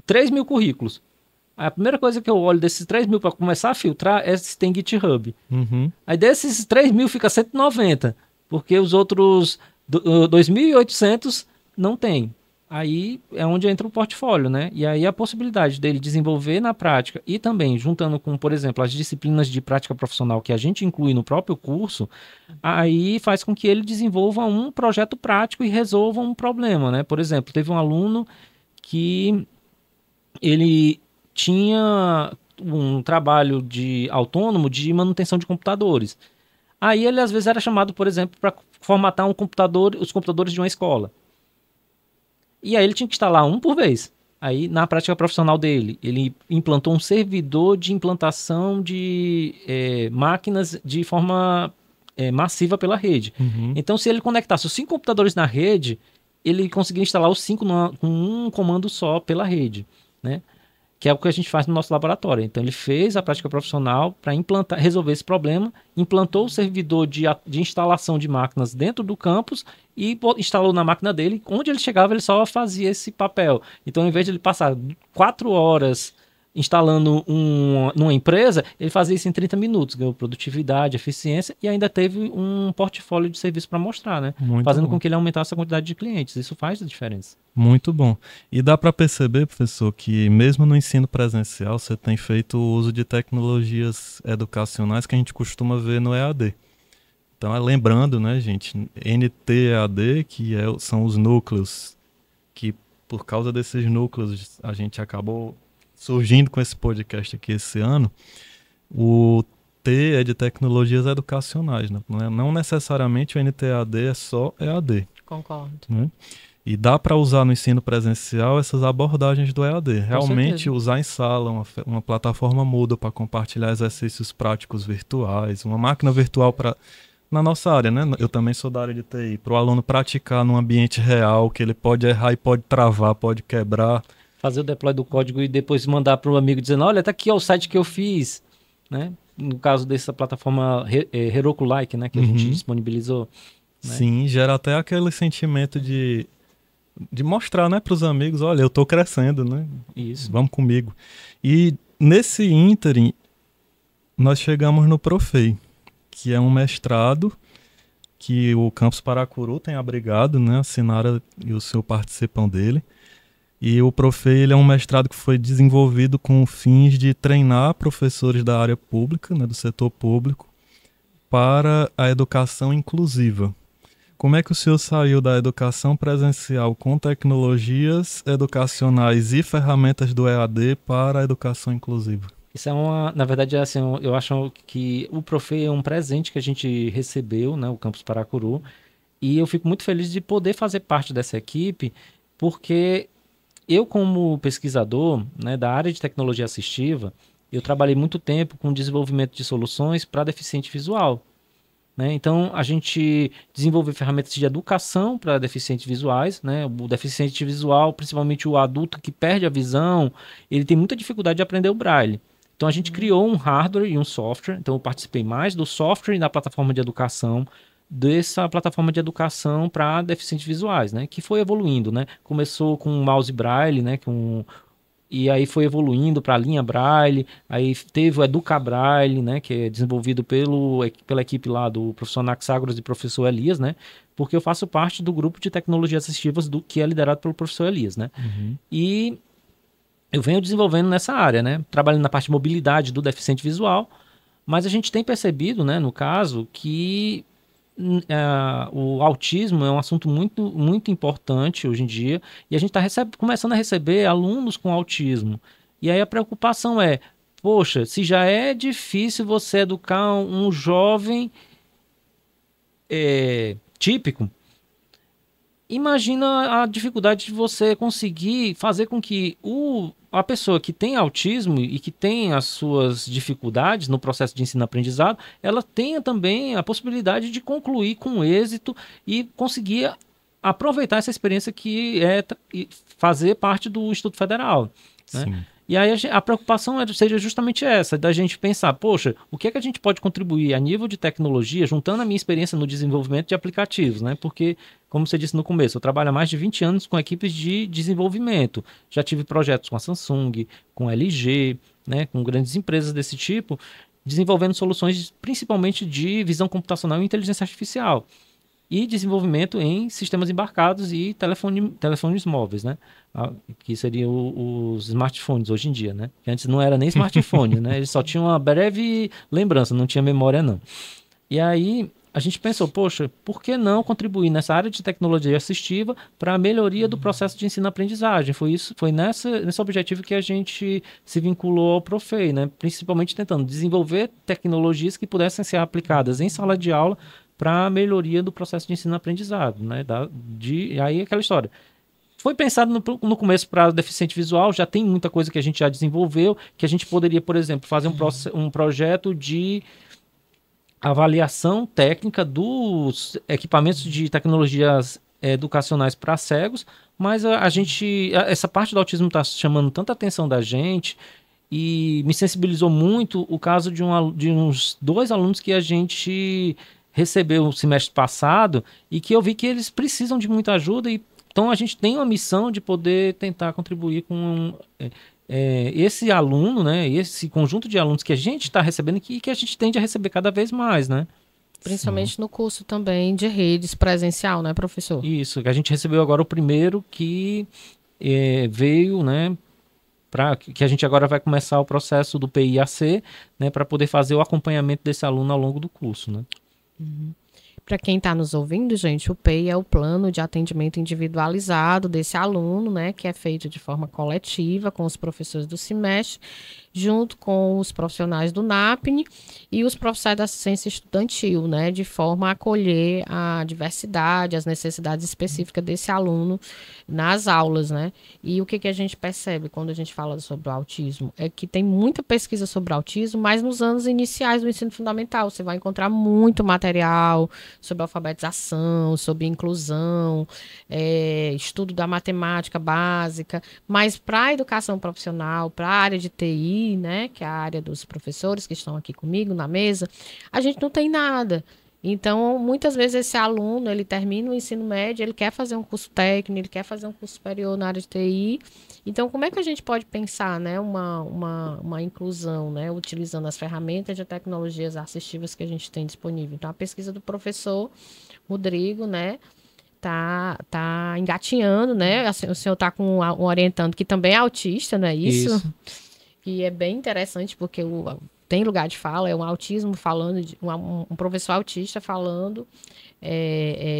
3.000 currículos. A primeira coisa que eu olho desses 3.000 para começar a filtrar é se tem GitHub. Uhum. Aí desses 3.000 fica 190, porque os outros 2.800 não tem. Aí é onde entra o portfólio, né? E aí a possibilidade dele desenvolver na prática e também juntando com, por exemplo, as disciplinas de prática profissional que a gente inclui no próprio curso, aí faz com que ele desenvolva um projeto prático e resolva um problema, né? Por exemplo, teve um aluno que ele tinha um trabalho autônomo de manutenção de computadores. Aí ele às vezes era chamado, por exemplo, para formatar os computadores de uma escola. E aí ele tinha que instalar um por vez. Aí, na prática profissional dele, ele implantou um servidor de implantação de máquinas de forma massiva pela rede. Uhum. Então, se ele conectasse os 5 computadores na rede, ele conseguia instalar os 5 com um comando só pela rede, né? Que é o que a gente faz no nosso laboratório. Então, ele fez a prática profissional para resolver esse problema, implantou o servidor de instalação de máquinas dentro do campus e instalou na máquina dele. Onde ele chegava, ele só fazia esse papel. Então, em vez de ele passar 4 horas instalando numa empresa, ele fazia isso em 30 minutos. Ganhou produtividade, eficiência e ainda teve um portfólio de serviço para mostrar, né? Muito Fazendo bom. com que ele aumentasse a quantidade de clientes. Isso faz a diferença. Muito bom. E dá para perceber, professor, que mesmo no ensino presencial você tem feito o uso de tecnologias educacionais que a gente costuma ver no EAD. Então, lembrando, né, gente, NT-EAD, que são os núcleos, que por causa desses núcleos a gente acabou surgindo com esse podcast aqui esse ano. O T é de tecnologias educacionais, né? Não necessariamente o NT-EAD é só EAD. Concordo. Né? E dá para usar no ensino presencial essas abordagens do EAD. Realmente certeza. usar em sala uma plataforma Moodle para compartilhar exercícios práticos virtuais, uma máquina virtual para... Na nossa área, né? Eu também sou da área de TI. Para o aluno praticar num ambiente real, que ele pode errar e pode travar, pode quebrar. Fazer o deploy do código e depois mandar para o amigo dizendo, olha, tá aqui ó, o site que eu fiz, né? No caso dessa plataforma Heroku-like, né? Que a gente disponibilizou. Né? Sim, gera até aquele sentimento de mostrar, né, para os amigos, olha, eu estou crescendo, né? Isso. Vamos comigo. E nesse ínterim, nós chegamos no Profei, que é um mestrado que o Campus Paracuru tem abrigado, né? A Sinara e o senhor participam dele. E o Profei, ele é um mestrado que foi desenvolvido com fins de treinar professores da área pública, né, do setor público, para a educação inclusiva. Como é que o senhor saiu da educação presencial com tecnologias educacionais e ferramentas do EAD para a educação inclusiva? Isso é na verdade, assim, eu acho que o Profei é um presente que a gente recebeu, né, o Campus Paracuru, e eu fico muito feliz de poder fazer parte dessa equipe, porque eu, como pesquisador, né, da área de tecnologia assistiva, eu trabalhei muito tempo com desenvolvimento de soluções para deficiente visual. Né? Então, a gente desenvolveu ferramentas de educação para deficientes visuais. Né? O deficiente visual, principalmente o adulto que perde a visão, ele tem muita dificuldade de aprender o braille. Então, a gente criou um hardware e um software. Então, eu participei mais do software e da plataforma de educação, dessa plataforma de educação para deficientes visuais, né? Que foi evoluindo, né? Começou com o mouse braille, né? E aí foi evoluindo para a linha braille, aí teve o Educa Braille, né? Que é desenvolvido pela equipe lá do professor Naxagros e professor Elias, né? Porque eu faço parte do grupo de tecnologias assistivas que é liderado pelo professor Elias, né? Uhum. E eu venho desenvolvendo nessa área, né? Trabalhando na parte de mobilidade do deficiente visual, mas a gente tem percebido, né? No caso, que o autismo é um assunto muito, muito importante hoje em dia e a gente está começando a receber alunos com autismo. E aí a preocupação é, poxa, se já é difícil você educar um jovem típico, imagina a dificuldade de você conseguir fazer com que a pessoa que tem autismo e que tem as suas dificuldades no processo de ensino-aprendizado, ela tenha também a possibilidade de concluir com êxito e conseguir aproveitar essa experiência que é fazer parte do Instituto Federal. Né? E aí a preocupação seria justamente essa, da gente pensar, poxa, o que é que a gente pode contribuir a nível de tecnologia, juntando a minha experiência no desenvolvimento de aplicativos, né? Porque, como você disse no começo, eu trabalho há mais de 20 anos com equipes de desenvolvimento. Já tive projetos com a Samsung, com a LG, né? Com grandes empresas desse tipo, desenvolvendo soluções principalmente de visão computacional e inteligência artificial. E desenvolvimento em sistemas embarcados e telefones móveis, né? Que seriam os smartphones hoje em dia, né? Que antes não era nem smartphone, né? Eles só tinham uma breve lembrança, não tinha memória, não. E aí a gente pensou, poxa, por que não contribuir nessa área de tecnologia assistiva para a melhoria do processo de ensino-aprendizagem? Foi nesse objetivo que a gente se vinculou ao Profei, né? Principalmente tentando desenvolver tecnologias que pudessem ser aplicadas em sala de aula para a melhoria do processo de ensino-aprendizado, né? Aí aquela história. Foi pensado no começo para deficiente visual, já tem muita coisa que a gente já desenvolveu, que a gente poderia, por exemplo, fazer um projeto de avaliação técnica dos equipamentos de tecnologias educacionais para cegos, mas essa parte do autismo está chamando tanta atenção da gente e me sensibilizou muito o caso de uns 2 alunos que a gente recebeu no semestre passado e que eu vi que eles precisam de muita ajuda e então a gente tem uma missão de poder tentar contribuir com esse aluno, né, esse conjunto de alunos que a gente está recebendo e que a gente tende a receber cada vez mais, né? Principalmente no curso também de redes presencial, né, professor? Isso, que a gente recebeu agora o primeiro que veio, né, que a gente agora vai começar o processo do PIAC, né, para poder fazer o acompanhamento desse aluno ao longo do curso, né? Uhum. Para quem está nos ouvindo, gente, o PEI é o plano de atendimento individualizado desse aluno, né, que é feito de forma coletiva com os professores do semestre, junto com os profissionais do NAPNE e os profissionais da assistência estudantil, né, de forma a acolher a diversidade, as necessidades específicas desse aluno nas aulas, né. E o que a gente percebe quando a gente fala sobre o autismo? É que tem muita pesquisa sobre o autismo, mas nos anos iniciais do ensino fundamental você vai encontrar muito material sobre alfabetização, sobre inclusão, estudo da matemática básica, mas para a educação profissional, para a área de TI, né, que é a área dos professores que estão aqui comigo na mesa, a gente não tem nada. Então, muitas vezes esse aluno, ele termina o ensino médio, ele quer fazer um curso técnico, ele quer fazer um curso superior na área de TI. Então, como é que a gente pode pensar, né, uma inclusão, né, utilizando as ferramentas de tecnologias assistivas que a gente tem disponível? Então, a pesquisa do professor Rodrigo, né, tá engatinhando, né? Assim, o senhor está com um orientando que também é autista, não é isso? Isso. E é bem interessante porque tem lugar de fala, é um autismo falando, um professor autista falando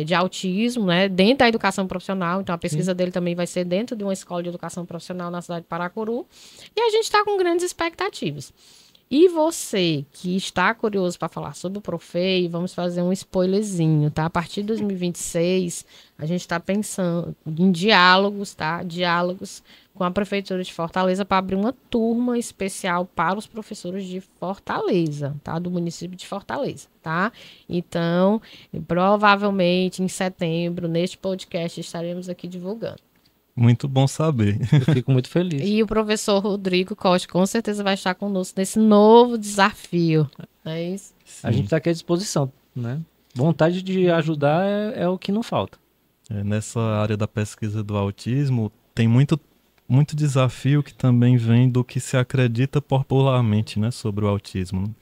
de autismo, né, dentro da educação profissional. Então a pesquisa dele também vai ser dentro de uma escola de educação profissional na cidade de Paracuru. E a gente está com grandes expectativas. E você que está curioso para falar sobre o Profei, vamos fazer um spoilerzinho, tá? A partir de 2026, a gente está pensando em diálogos, tá? Diálogos com a Prefeitura de Fortaleza para abrir uma turma especial para os professores de Fortaleza, tá? Do município de Fortaleza, tá? Então, provavelmente em setembro, neste podcast, estaremos aqui divulgando. Muito bom saber. Eu fico muito feliz. E o professor Rodrigo Costa com certeza vai estar conosco nesse novo desafio. É isso? Sim. A gente está aqui à disposição, né? Vontade de ajudar é o que não falta. Nessa área da pesquisa do autismo, tem muito desafio que também vem do que se acredita popularmente, né, sobre o autismo.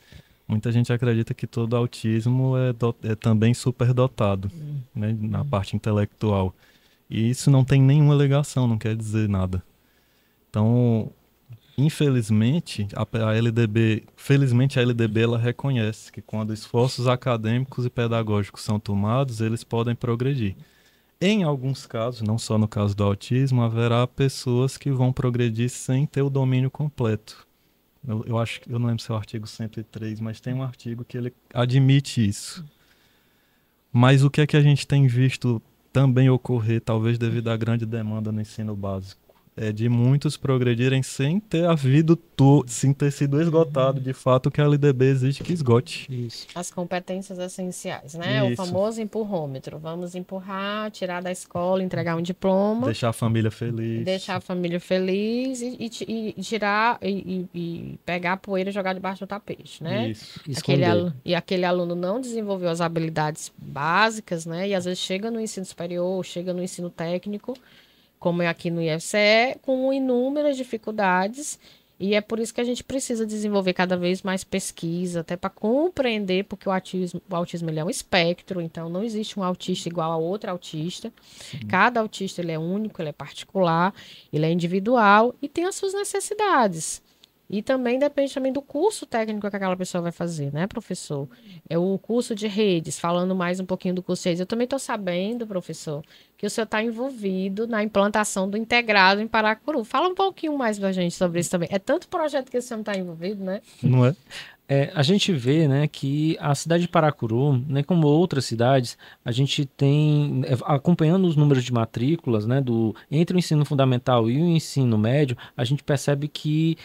Muita gente acredita que todo autismo é também superdotado, né, na parte intelectual. E isso não tem nenhuma ligação, não quer dizer nada. Então, infelizmente, a LDB ela reconhece que quando esforços acadêmicos e pedagógicos são tomados, eles podem progredir. Em alguns casos, não só no caso do autismo, haverá pessoas que vão progredir sem ter o domínio completo. Eu acho que eu não lembro se é o artigo 103, mas tem um artigo que ele admite isso. Mas o que é que a gente tem visto também ocorrer, talvez devido à grande demanda no ensino básico, é de muitos progredirem sem ter sem ter sido esgotado de fato que a LDB existe que esgote. Isso. As competências essenciais, né? O Isso. famoso empurrômetro. Vamos empurrar, tirar da escola, entregar um diploma. Deixar a família feliz. Deixar a família feliz e tirar e pegar a poeira e jogar debaixo do tapete, né? Isso. E aquele aluno não desenvolveu as habilidades básicas, né? E às vezes chega no ensino superior, chega no ensino técnico, como é aqui no IFCE, com inúmeras dificuldades. E é por isso que a gente precisa desenvolver cada vez mais pesquisa, até para compreender, porque o autismo ele é um espectro, então não existe um autista igual a outro autista. Sim. Cada autista ele é único, ele é particular, ele é individual e tem as suas necessidades. E também depende também do curso técnico que aquela pessoa vai fazer, né, professor? É o curso de redes, falando mais um pouquinho do curso de redes. Eu também estou sabendo, professor, que o senhor está envolvido na implantação do integrado em Paracuru. Fala um pouquinho mais pra gente sobre isso também. É tanto projeto que o senhor está envolvido, né? Não é? A gente vê, né, que a cidade de Paracuru, né, como outras cidades, a gente tem, acompanhando os números de matrículas, né, entre o ensino fundamental e o ensino médio, a gente percebe que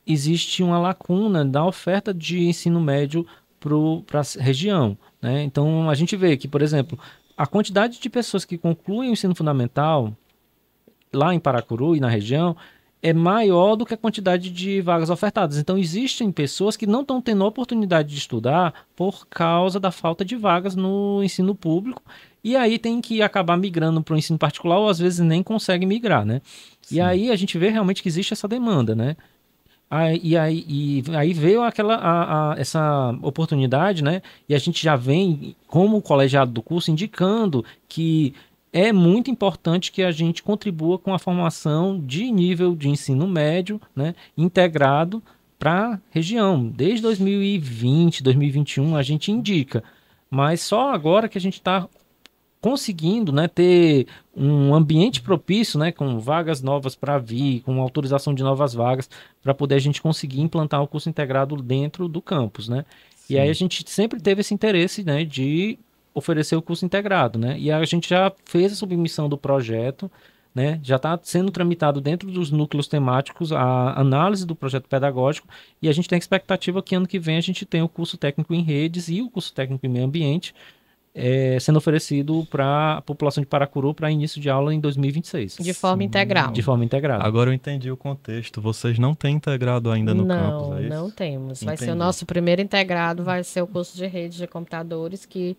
existe uma lacuna da oferta de ensino médio para a região, né? Então, a gente vê que, por exemplo, a quantidade de pessoas que concluem o ensino fundamental lá em Paracuru e na região é maior do que a quantidade de vagas ofertadas. Então, existem pessoas que não estão tendo a oportunidade de estudar por causa da falta de vagas no ensino público e aí tem que acabar migrando para o ensino particular ou às vezes nem consegue migrar, né? Sim. E aí a gente vê realmente que existe essa demanda, né? Aí veio essa oportunidade, né? E a gente já vem, como colegiado do curso, indicando que é muito importante que a gente contribua com a formação de nível de ensino médio, né, integrado para a região. Desde 2020, 2021, a gente indica, mas só agora que a gente está conseguindo, né, ter um ambiente propício, né, com vagas novas para vir, com autorização de novas vagas, para poder a gente conseguir implantar o curso integrado dentro do campus, né? Sim. E aí a gente sempre teve esse interesse, né, de oferecer o curso integrado, né? E a gente já fez a submissão do projeto, né? Já está sendo tramitado dentro dos núcleos temáticos a análise do projeto pedagógico e a gente tem a expectativa que ano que vem a gente tenha o curso técnico em redes e o curso técnico em meio ambiente sendo oferecido para a população de Paracuru para início de aula em 2026. De forma integral. De forma integrada. Agora eu entendi o contexto. Vocês não têm integrado ainda no campus, é isso? Não temos. Vai ser o nosso primeiro integrado, vai ser o curso de redes de computadores, que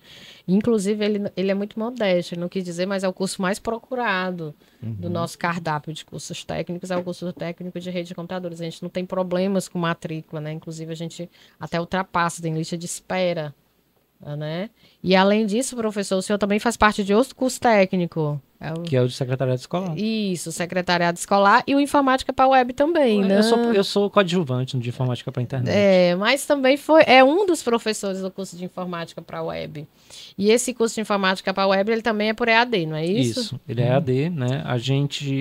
inclusive ele é muito modesto, ele não quis dizer, mas é o curso mais procurado do nosso cardápio de cursos técnicos, é o curso técnico de rede de computadores. A gente não tem problemas com matrícula, né? Inclusive a gente até ultrapassa, tem lista de espera, né? E além disso, professor, o senhor também faz parte de outro curso técnico. Que é o de secretariado escolar. Isso, secretariado escolar e o informática para a web também, né? Eu sou coadjuvante de informática para a internet. Mas também é um dos professores do curso de informática para a web. E esse curso de informática para a web, ele também é por EAD, não é isso? Isso, ele é EAD, né?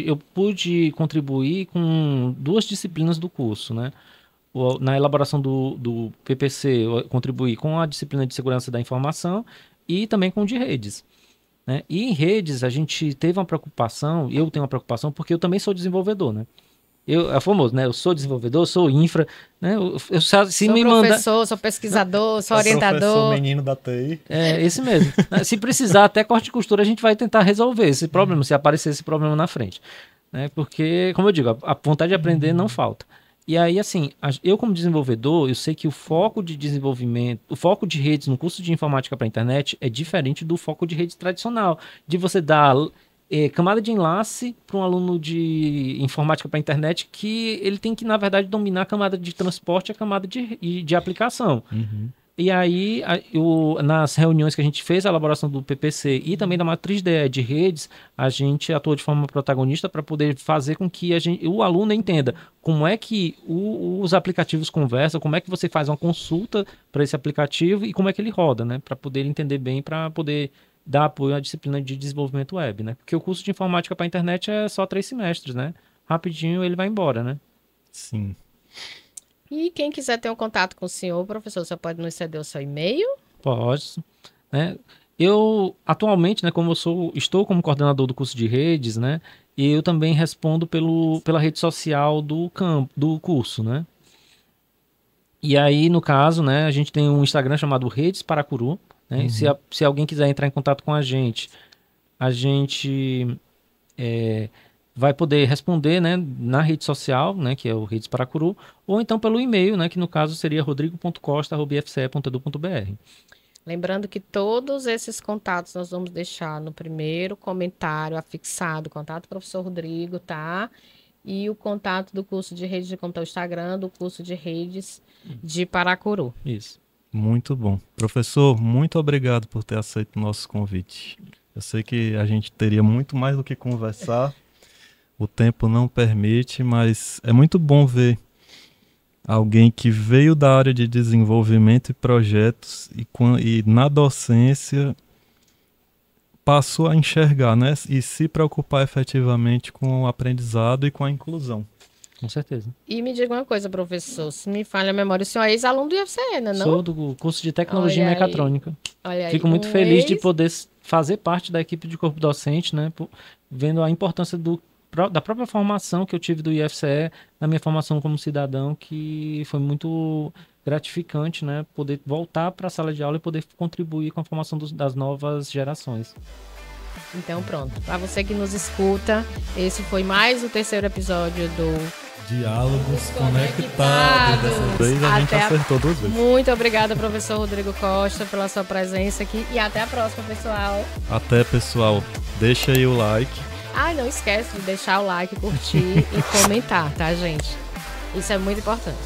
Eu pude contribuir com 2 disciplinas do curso, né? Na elaboração do PPC, eu contribuí com a disciplina de segurança da informação e também com o de redes, né? E em redes a gente teve uma preocupação, eu tenho uma preocupação porque eu também sou desenvolvedor, né? É famoso, né? Eu sou desenvolvedor, sou infra, né? Professor, sou pesquisador, sou orientador. Professor menino da TI. Esse mesmo. Se precisar, até corte e costura, a gente vai tentar resolver esse problema, se aparecer esse problema na frente, né? Porque, como eu digo, a vontade de aprender não falta. E aí, assim, eu como desenvolvedor, eu sei que o foco de desenvolvimento, o foco de redes no curso de informática para a internet é diferente do foco de redes tradicional, de você dar camada de enlace para um aluno de informática para a internet que ele tem que, na verdade, dominar a camada de transporte e a camada de aplicação. E aí, nas reuniões que a gente fez, a elaboração do PPC e também da matriz de redes, a gente atuou de forma protagonista para poder fazer com que o aluno entenda como é que os aplicativos conversam, como é que você faz uma consulta para esse aplicativo e como é que ele roda, né? Para poder entender bem, para poder dar apoio à disciplina de desenvolvimento web, né? Porque o curso de informática para a internet é só 3 semestres, né? Rapidinho ele vai embora, né? Sim. E quem quiser ter um contato com o senhor, professor, você pode nos ceder o seu e-mail? Pode, né? Eu, atualmente, né, como estou como coordenador do curso de redes, né, eu também respondo pela rede social do curso, né. E aí, no caso, né, a gente tem um Instagram chamado Redes Paracuru, né, se alguém quiser entrar em contato com a gente vai poder responder, né, na rede social, né, que é o Redes Paracuru, ou então pelo e-mail, né, que no caso seria rodrigo.costa@ifce.edu.br. Lembrando que todos esses contatos nós vamos deixar no primeiro comentário afixado, contato do professor Rodrigo, tá? E o contato do curso de redes de computador, o Instagram do curso de redes de Paracuru. Isso. Muito bom. Professor, muito obrigado por ter aceito o nosso convite. Eu sei que a gente teria muito mais do que conversar, o tempo não permite, mas é muito bom ver alguém que veio da área de desenvolvimento e projetos e na docência passou a enxergar, né? E se preocupar efetivamente com o aprendizado e com a inclusão. Com certeza. E me diga uma coisa, professor, se me falha a memória, o senhor é ex-aluno do IFCE, né? Não? Sou do curso de Tecnologia e Mecatrônica. Olha aí, Fico muito feliz de poder fazer parte da equipe de corpo docente, né? Vendo a importância da própria formação que eu tive do IFCE, na minha formação como cidadão, que foi muito gratificante, né? Poder voltar para a sala de aula e poder contribuir com a formação das novas gerações. Então pronto, para você que nos escuta, esse foi mais o terceiro episódio do Diálogos Conectados. Dessa vez a gente acertou 2 vezes. Muito obrigada, professor Rodrigo Costa, pela sua presença aqui e até a próxima, pessoal. Até, pessoal. Deixa aí o like. Não esquece de deixar o like, curtir e comentar, tá, gente? Isso é muito importante.